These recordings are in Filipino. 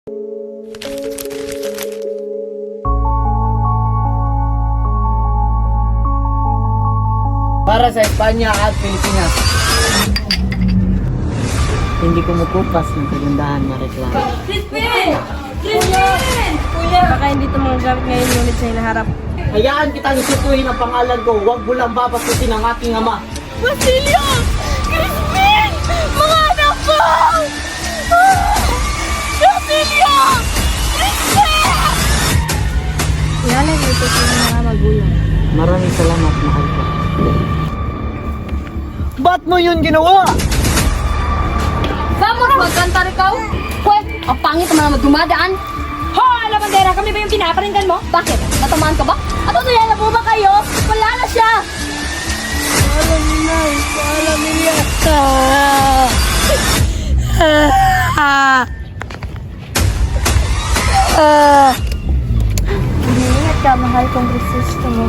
Para sa Espanya at Pilipinas. Hindi kumukupas ng kagandahan na reklamo. Crispin! Crispin! Kuya! Baka hindi ito mga gamit ngayon ngunit sa hinaharap. Hayaan kitang isituhin ang pangalan ko. Huwag mo lang babastusin ang aking ama. Basilio! Crispin! Mga anak ko! Basilio! Crispin! Ihalay mo ito sa mga magulang. Maraming salamat, mahal ko. Ba't mo yun ginawa? Vamos, magkanta rin ikaw? Pwes, ang pangit naman naman dumadaan. Ho, ala bandera, kami ba yung pinaparinggan mo? Bakit? Natamaan ka ba? At ano yan, labo ba kayo? Wala na siya! Alam niya, alam niya. Ingat ka, mahal kong resisto mo.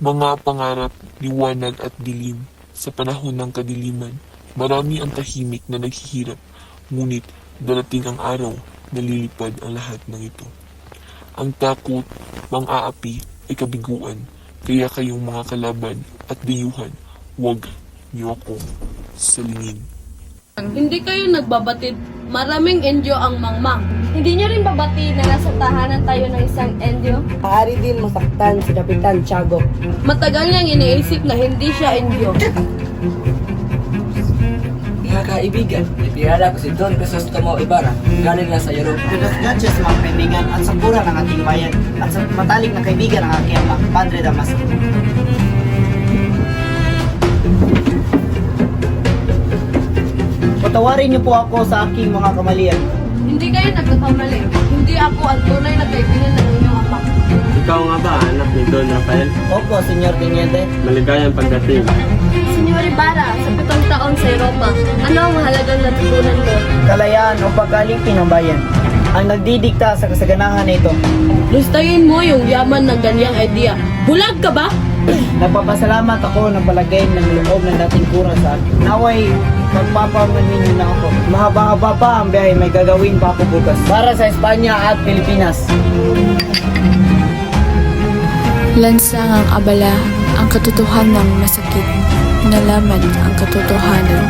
Mga pangarap, liwanag at dilim. Sa panahon ng kadiliman, marami ang tahimik na naghihirap, ngunit darating ang araw na lilipad ang lahat ng ito. Ang takot, pang-aapi ay kabiguan, kaya kayong mga kalaban at dayuhan, huwag niyo akong salingin. Hindi kayo nagbabatid, maraming endyo ang mangmang. Hindi nyo rin babati na nasa tahanan tayo ng isang endyo? Maaari din masaktan si Kapitan Tiago. Matagal niyang iniisip na hindi siya endyo. Mga kaibigan, ipinala ko si Don Crisostomo Ibarra, galing na sa Europa. Good Duchess, mga kaibigan, at sa pura ng ating bayan, at sa matalik na kaibigan ng aking ama, Padre Damasco. Patawarin niyo po ako sa aking mga kamalian. Hindi kayo nagkakamali. Hindi ako ang tunay na kaibigan ng inyong ama. Ikaw nga ba, anak ni Don Rafael? Opo, Senyor Teniente. Maligayang pagdating. Senyor Ibarra, sa 7 taon sa Europa, ano ang mahalagang natutunan mo? Kalayaan o pagkalingkin ng bayan ang nagdidikta sa kasaganahan nito. Lustayin mo yung yaman ng ganyang idea. Bulag ka ba? Nagpapasalamat ako ng palagay ng loob ng dating kura sa akin. Naway, magpapamanmin na ako. Mahaba-haba pa ang biyahe, may gagawin pa ako bukas. Para sa Espanya at Pilipinas. Lansang ang abala, ang katotohanan masakit. Nalaman ang katotohanan.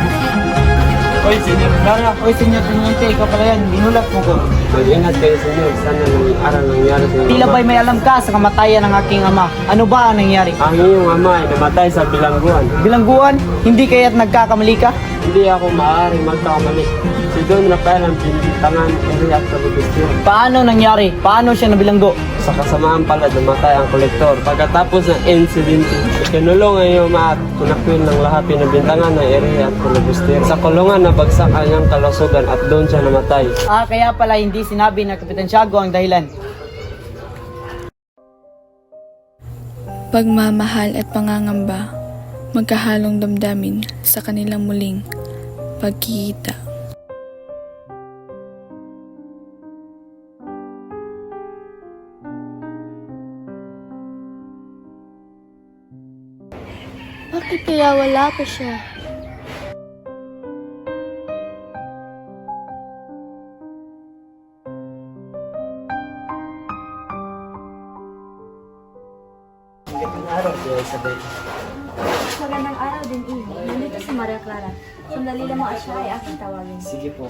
Hoy, Senyor Ibarra! Oy, Senyor Teniente, ikaw pala yan. Binulat mo ko. Mag-ingat kayo, Senyor. Sana nang araw nangyari sa Tila ba'y may alam ka sa kamatayan ng aking ama? Ano ba ang nangyari? Ang iyong ama ay namatay sa bilangguan. Bilangguan, hindi kaya't nagkakamali ka? Hindi ako maaaring magkakamali. Si Don Rafael ang pinintangan, eri at kalibisyon. Paano nangyari? Paano siya nabilanggo? Sa kasamaan pala, namatay ang kolektor. Pagkatapos ng insidente, ikinulong ang iyong ama at kunakwil ng lahat pinabintangan ng eri at kalibisyon. Sa kulungan, nabagsak ang iyong kalusugan at doon siya namatay. Kaya pala hindi sinabi na Kapitan Tiago ang dahilan. pagmamahal at pangangamba, magkahalong damdamin sa kanilang muling pagkikita. Bakit kaya wala pa siya? Magandang araw din, Eve. Nandito si Maria Clara. Sandali lang mo at siya ay aking tawagin. Sige po.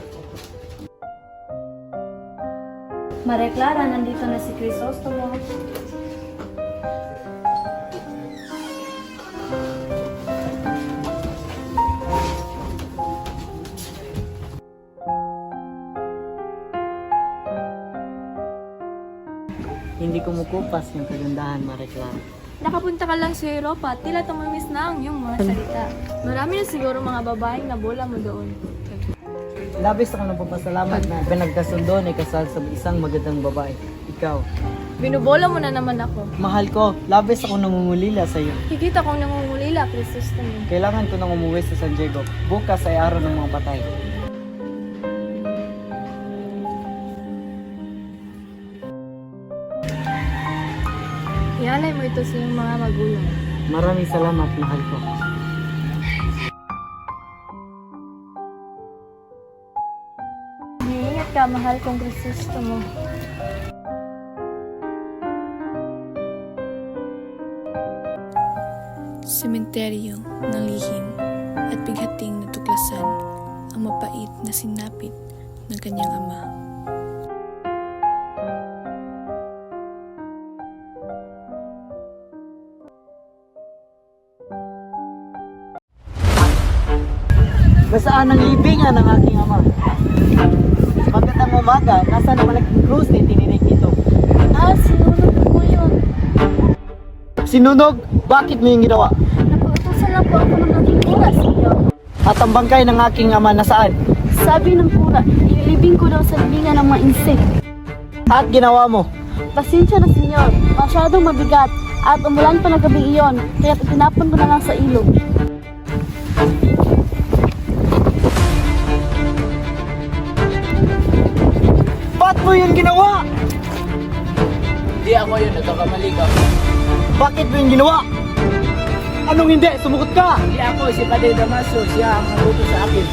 Maria Clara, nandito na si Crisostomo. Hindi kumukupas yung kagandahan, Maria Clara. Nakapunta ka lang sa Europa at tila tumamis na ang iyong mga salita. Marami na siguro mga babaeng nabola mo doon. Labis ako nagpapasalamat na pinagkasundo ni kasal sa isang magandang babae. Ikaw. Binubola mo na naman ako. Mahal ko, labis ako namumulila sa iyo. Higit akong nangungulila, Crisostomo. Kailangan ko nang umuwi sa San Diego. Bukas ay araw ng mga patay. Ialay mo ito sa iyong mga magulang. Maraming salamat, mahal ko. Iingat ka, mahal kong Crisostomo. Sementeryo ng lihim at bighating natuklasan ang mapait na sinapit ng kanyang ama. Nasaan ang libingan ng aking ama? Magandang umaga, nasa naman ang krus na tininik ito? Sinunod ko yun. Sinunog? Bakit mo yung ginawa? Napautusan lang po ako ng aking kura, senyor. At ang bangkay ng aking ama nasaan? Sabi ng kura, ilibing ko daw sa libingan ng mga insek. At ginawa mo? Pasensya na, senyor. Masyadong mabigat. At umulan pa na gabi iyon, kaya tinapon ko na lang sa ilog. Ba't mo yun ginawa? Hindi ako yun, nagkakamali ka. Bakit mo yun ginawa? Anong hindi? Sumugot ka! Hindi ako, si Padre Damaso, siya ang naruto sa akin.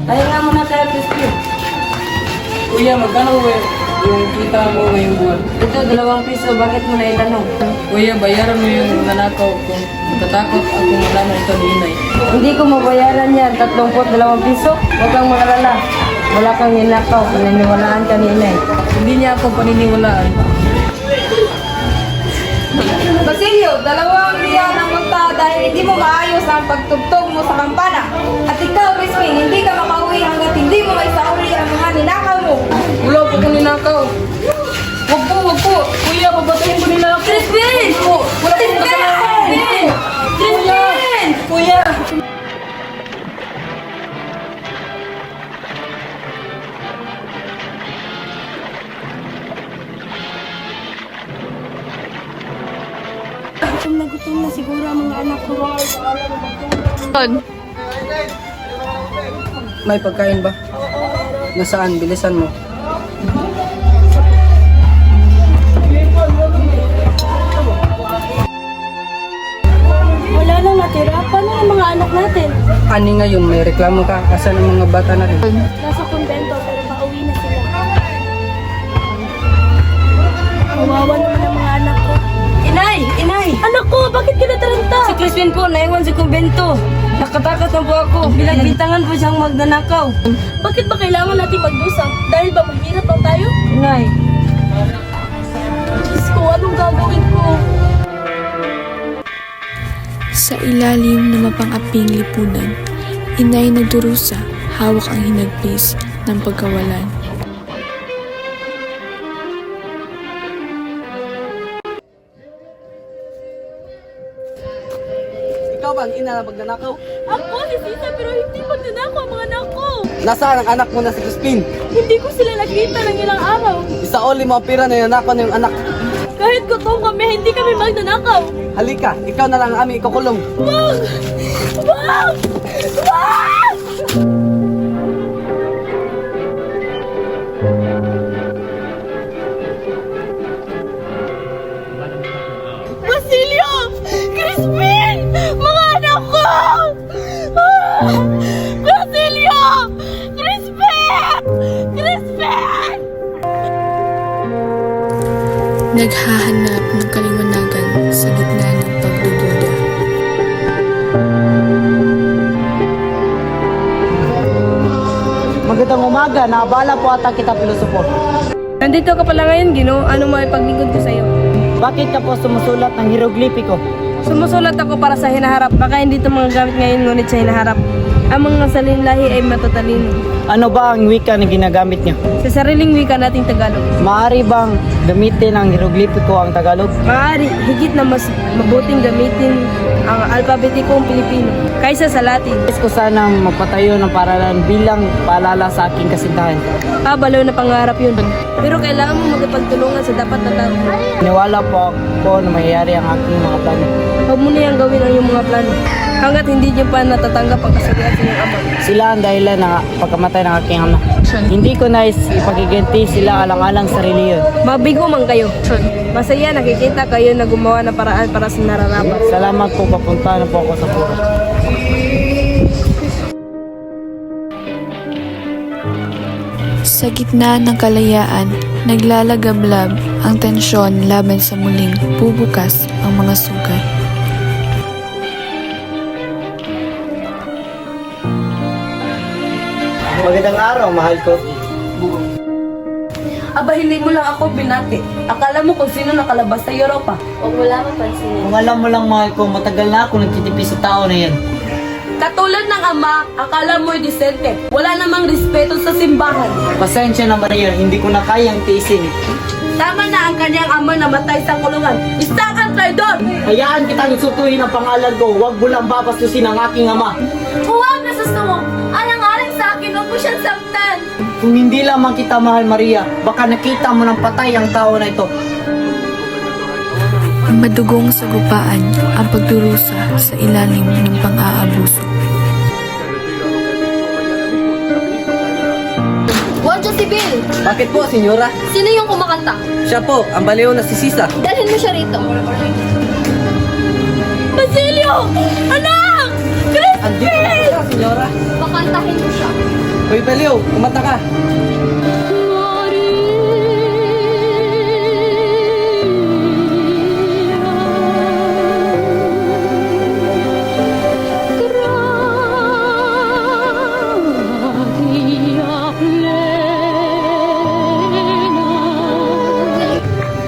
Tayo nga muna tayo, Crispin. Kuya, magkano yung kita mo ngayong buwan? Ito, 2 piso. Bakit mo na itanong? Kuya, bayaran mo yung nanakaw kung natatakot akong malaman ito ni Inay. Hindi ko mabayaran yan. 32 piso. Huwag kang magalala. Wala kang ninakaw. Pinaniwalaan ka ni Inay. Hindi niya ako paniniwalaan. Basilio, 2 riyan ang punta dahil hindi mo maayos ang pagtugtog mo sa kampana. At ikaw, Crispin, hindi ka makauwi hanggat hindi mo maisauli ang mga ninakaw mo. Wala po kong ninakaw. Wag po. Kuya, babatayin ko nila ako. Crispin! Wala po kong Crispin! Crispin! Kuya! Gutom na siguro ang mga anak ko. May pagkain ba? Nasaan? Bilisan mo. Wala nang natira. Paano ang mga anak natin? Ani ngayon, may reklamo ka. Asan ang mga bata natin? Nasa kumbento pero pauwi na sila. Kawawa naman ang mga anak ko. Inay! Inay! Anak ko, bakit ka nataranta? Si Crispin po, naiwan sa kumbento. Nakatakot na po ako. Binagbintangan po siyang magnanakaw. Bakit ba kailangan natin magdusa? Dahil ba mahirap lang tayo? Inay, Diyos ko, anong gagawin ko? Sa ilalim ng mapang-aping lipunan, inay nagdurusa hawak ang hinagpis ng pagkawalan. Ikaw ba ang ina na magnanakaw? Ako, si Sisa, pero hindi magnanakaw ang mga anak ko. Nasaan ang anak mo na si Crispin? Hindi ko sila nakita ng ilang araw. Isaoli mo ang pira na nanakaw na yung anak. Kahit gutom kami, hindi kami magnanakaw. Halika, ikaw na lang ang aming ikukulong. Wag! Wag! Wag! Basilio! Crispin! Mga anak ko! Ah! Basilio! Crispin! Crispin! Naghahanap ng kaliwanagan sa gitna ng pagdududa. Magandang umaga, naabala po ata kita pilosopo. Nandito ka pala ngayon, Gino. Ano mo ipaglingkod ko sa'yo? Bakit ka po sumusulat ng hieroglipiko? Sumusulat ako para sa hinaharap. Baka hindi ito mga gamit ngayon, ngunit sa hinaharap. Ang mga salinlahi ay matatalino. Ano ba ang wika na ginagamit niyo? Sa sariling wika nating Tagalog. Maaari bang gamitin ang hieroglipiko ang Tagalog? Maaari, higit na mas mabuting gamitin ang alpabetikong Pilipino kaysa sa Latin. Nais ko sanang magpatayo ng paralan bilang paalala sa aking kasintahan. Balaw na pangarap yun. Pero kailangan mo magpagtulungan sa dapat na tao. Niwala po ako na mangyayari ang aking mga plano. Huwag mo na yung gawin ang iyong mga plano. Hanggat hindi niyo pa natatanggap ang kasalanan sa iyong ama. Sila ang dahilan ng pagkamatay ng aking ama. Hindi ko nais ipagiganti sila alang-alang sa reliyon. Mabigo man kayo. Masaya nakikita kayo na gumawa ng paraan para sa nararapat. Salamat po, papunta na po ako sa puro. Sa gitna ng kalayaan, naglalagablab ang tensyon laban sa muling bubukas ang mga sugat. Magandang araw, mahal ko. Aba, hindi mo lang ako binati. Akala mo kung sino nakalabas sa Europa. Huwag mo lang mapansinin. Kung alam mo lang, mahal ko, matagal na ako nagtitipis sa tao na yan. Katulad ng ama, akala mo'y disente. Wala namang respeto sa simbahan. Pasensya na, Maria, hindi ko na kayang tiisin. Tama na ang kanyang ama na matay sa kulungan. Isa kang traidor! Hayaan kitang isutuhin ang pangalan ko, huwag mo lang babastusin ang aking ama. Huwag na susto mo! Alang-alang sa akin, huwag mo siyang saktan! Kung hindi lamang kita mahal, Maria, baka nakita mo ng patay ang tao na ito. Madugong sagupaan ang pagdurusa sa ilalim ng pang-aabuso. Huwag dyan si Bill! Bakit po, senyora? Sino yung kumakanta? Siya po, ang baliw na si Sisa. Dalhin mo siya rito. Basilio! Anak! Andito na po siya, senyora. Pakantahin mo siya. Hoy, baliw, kumanta ka.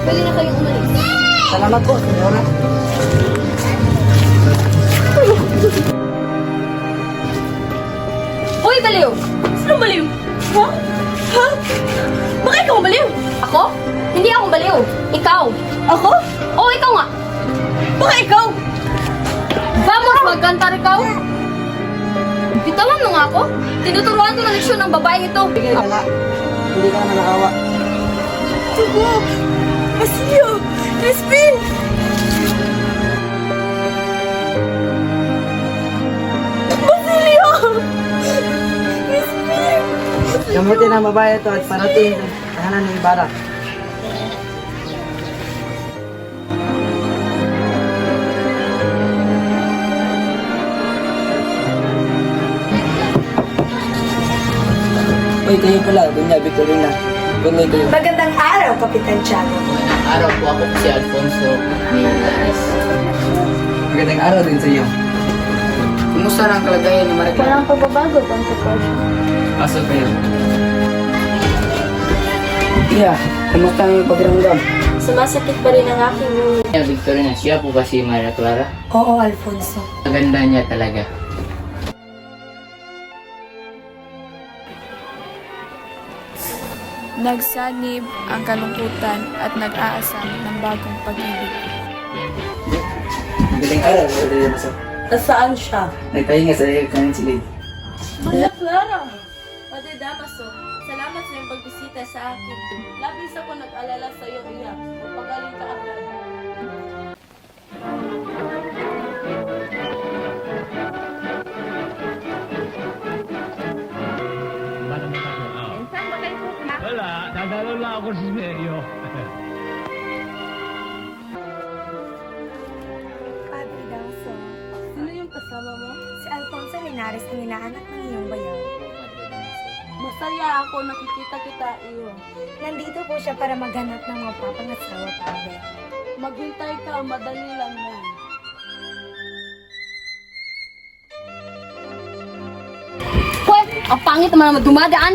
Pwede na kayong umalis. Salamat po, senyora. Hoy, baliw! Sino baliw? Ha? Ha? Baka ikaw baliw? Ako? Hindi ako baliw. Ikaw. Ako? Oo, ikaw nga. Baka ikaw? Vamos, magkanta ikaw. Bitawan mo nga ako. Tinuturuan ko ng leksyon ng babaeng ito. Sige, wala. Hindi ka naman nakawa. Tugo! Basilio! Crispin! Basilio! Crispin! Gamutin ang babae ito at parating sa tahanan ng Ibarra. Uy, kayo pala, Doña Victorina. Tuloy kayo. Magandang araw, Kapitan Tiago. Araw po, ako si Alfonso Milanes. Magandang araw din sa iyo. Kumusta na ang kalagayan ni Maricla? Walang pagbabago, Tante Portia. Pasok kayo. Iya, kamusta ang pakiramdam? Sumasakit pa rin ang aking ulo. Victorina, siya po ba si Maria Clara? Oo, Alfonso. Maganda niya talaga. Nagsanib ang kalungkutan at nag-aasam ng bagong pag-ibig. Galing aral, Padre Damaso. Nasaan siya? Nagpahinga sa kanin silid. Maya Clara! Padre Damaso, salamat sa iyong pagbisita sa akin. Labis ako nag-alala sa iyo, iya. Magpagaling ka agad. Wala, dadalo lang ako sa Simerio. Padre Damaso, Sino yung kasama mo? si Alfonso Linares ang inaanak ng iyong bayaw. Masaya ako nakikita kita iyo. Nandito po siya para maghanap ng mga papangasawa, Padre. Maghintay ka, madali lang yan. Pwes, ang pangit naman naman dumadaan.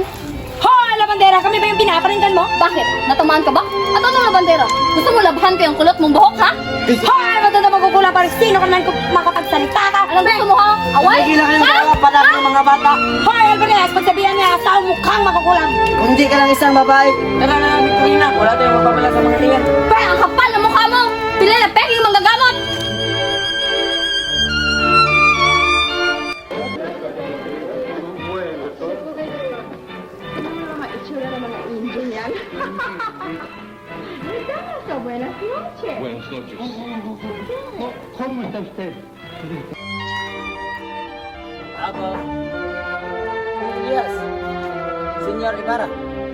Hoy, labandera, kami ba yung pinaparinggan mo? Bakit? Natamaan ka ba? At ano labandera? Gusto mo labhan ko yung kulot mong buhok, ha? Hoy! Matanda magkukula pa rin. Sino ka naman kung makapagsalita ka? Anong gusto mo, ha? Away? Hindi lang kayo para ng mga bata. Hoy, Alvarez! Pagsabihan niya, asaw mukhang makukulang. Kung hindi ka lang isang babae. Tara na namin kayo na. Wala tayong mapapala sa mga tiyan. Pre, ang kapal ng mukha mo! Pila na peking manggagamot! Ako. Elias. Senyor Ibarra.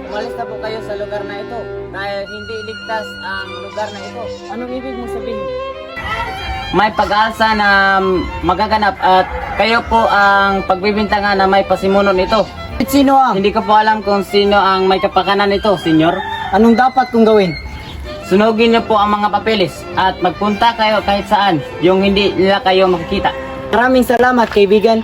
Umalis na po kayo sa lugar na ito dahil hindi ligtas ang lugar na ito. Anong ibig mong sabihin? May pag-asa na magaganap at kayo po ang pagbibintangan na may pasimuno nito. Sino ang? Hindi ko po alam kung sino ang may kapakanan nito, senyor. Anong dapat kong gawin? Sunugin niyo po ang mga papeles at magpunta kayo kahit saan yung hindi nila kayo makikita. Maraming salamat, kaibigan.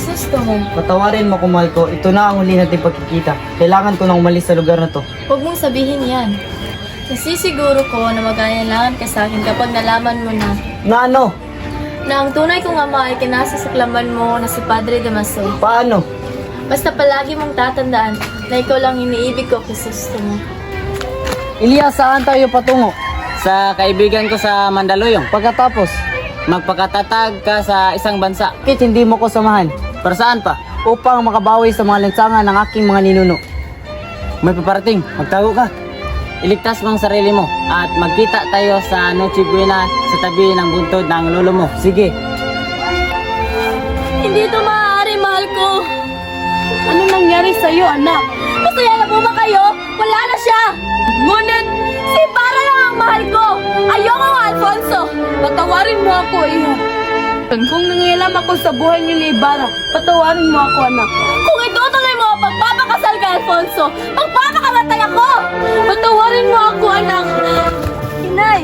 Gusto mo? Patawarin mo kung mahal ko. Ito na ang huli nating pagkikita. Kailangan ko nang umalis sa lugar na to. Huwag mong sabihin yan. Kasi siguro ko na magkailangan ka sa akin kapag nalaman mo Na ano? na ang tunay kong ama ay kinasasaklaman mo na si Padre Damaso. Paano? Basta palagi mong tatandaan na ikaw lang iniibig ko kasi gusto mo. Elias, saan tayo patungo? Sa kaibigan ko sa Mandaluyong. Pagkatapos? Magpakatatag ka sa isang bansa. Bakit hindi mo ko samahan? Para saan pa? Upang makabawi sa mga lansangan ng aking mga ninuno. May paparating, magtago ka. Iligtas mo ang sarili mo at magkita tayo sa Noche Buena sa tabi ng buntod ng lolo mo. Sige. Hindi ito maaari, mahal ko. Ano nangyari sa'yo, anak? Masaya na po ba kayo? Wala na siya! Ngunit, si Para lang ang mahal ko! Ayoko, Alfonso! Patawarin mo ako, iyo. Kung nangialam ako sa buhay niyo ni Ibarra, patawarin mo ako, anak. Kung itutuloy mo, pagpapakasal ka, Alfonso, magpapakamatay ako! Patawarin mo ako, anak! Inay!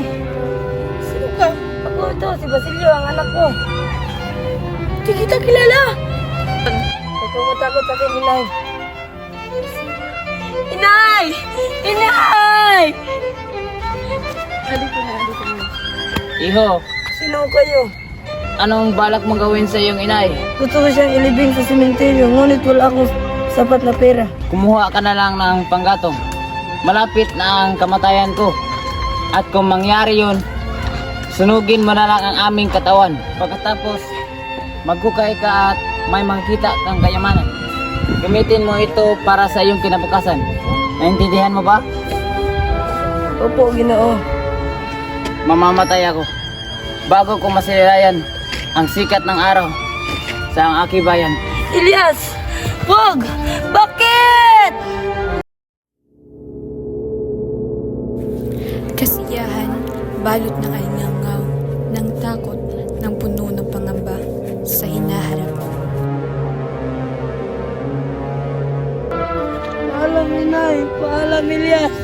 Sino ka? Ako ito, si Basilio, ang anak ko. Di kita kilala! Huwag kang matakot sa akin, Inay. Inay! Inay! Iho, Sino kayo? anong balak mong gawin sa iyong inay? Gusto ko siyang ilibing sa sementeryo, ngunit wala akong sapat na pera. Kumuha ka na lang ng panggatong. Malapit na ang kamatayan ko. At kung mangyari yun, sunugin mo na lang ang aming katawan. Pagkatapos, magkukay ka at may makikita kang kayamanan. Gamitin mo ito para sa iyong kinabukasan. Naintindihan mo ba? Opo, Ginoo. Mamamatay ako bago ko masilayan ang sikat ng araw sa ang aking bayan. Elias! Wag! Bakit? Kasiyahan, balot ng alingangaw, ng takot, ng puno ng pangamba sa hinaharap. Paalam, Inay. Paalam, Elias.